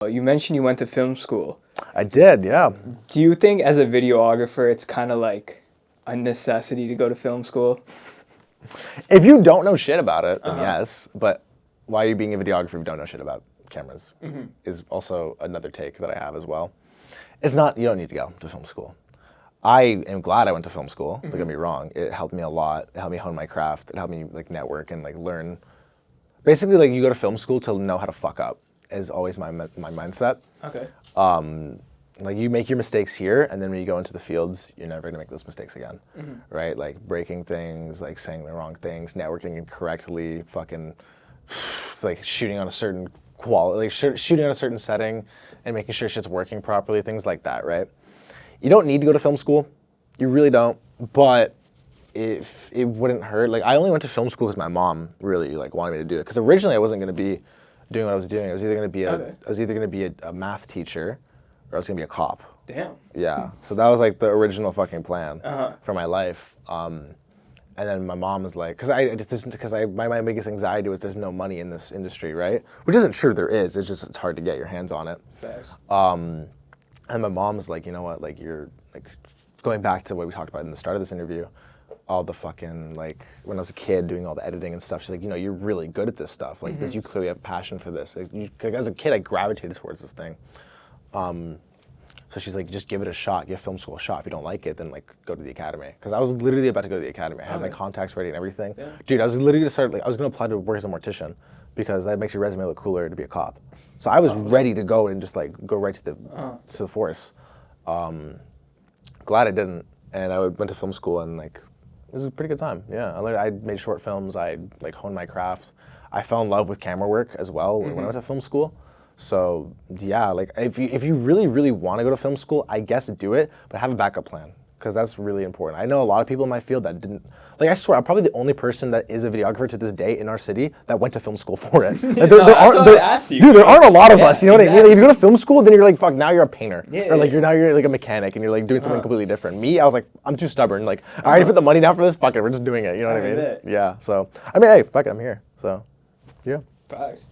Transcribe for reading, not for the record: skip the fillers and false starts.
You mentioned you went to film school. I did, yeah. Do you think as a videographer, it's kind of like a necessity to go to film school? If you don't know shit about it, then yes. But why are you being a videographer if you don't know shit about cameras? Is also another take that I have as well. It's not, you don't need to go to film school. I am glad I went to film school, don't get me wrong. It helped me a lot. It helped me hone my craft. It helped me like network and like learn. Basically, like you go to film school to know how to fuck up is always my mindset. Okay. Like you make your mistakes here, and then when you go into the fields, you're never gonna make those mistakes again, right? Like breaking things, like saying the wrong things, networking incorrectly, fucking like shooting on a certain quality, like shooting on a certain setting, and making sure shit's working properly, things like that, right? You don't need to go to film school, you really don't. But if it wouldn't hurt, like I only went to film school because my mom really like wanted me to do it. Because originally I wasn't gonna be doing what I was doing. I was either gonna be a math teacher, or I was gonna be a cop. Damn. Yeah, so that was like the original fucking plan for my life. And then my mom was like, because my biggest anxiety was there's no money in this industry, right? Which isn't true, there is. It's just it's hard to get your hands on it. Thanks. And my mom was like, you know what, like you're like going back to what we talked about in the start of this interview, all the fucking like when I was a kid doing all the editing and stuff. She's like, you know, you're really good at this stuff. Like you clearly have passion for this. Like, as a kid, I gravitated towards this thing. So she's like, just give it a shot. Give film school a shot. If you don't like it, then like go to the academy. Because I was literally about to go to the academy. I had my contacts ready and everything. Yeah. Dude, I was literally gonna start. Like, I was gonna apply to work as a mortician because that makes your resume look cooler to be a cop. So I was ready to go and just like go right to the force. Glad I didn't, and I went to film school and like it was a pretty good time. Yeah, I made short films. I like honed my craft. I fell in love with camera work as well when I went to film school. So yeah, like if you really, really want to go to film school, I guess do it, but have a backup plan because that's really important. I know a lot of people in my field that didn't. Like I swear, I'm probably the only person that is a videographer to this day in our city that went to film school for it. Like, there aren't a lot of us. You know what I mean? Like, if you go to film school, then you're like, fuck, now you're a painter, or like you're like a mechanic, and you're like doing something completely different. Me, I was like, I'm too stubborn. Like I already put the money down for this. Fuck it, we're just doing it. You know what I mean? Yeah. So I mean, hey, fuck it, I'm here. So yeah. Facts.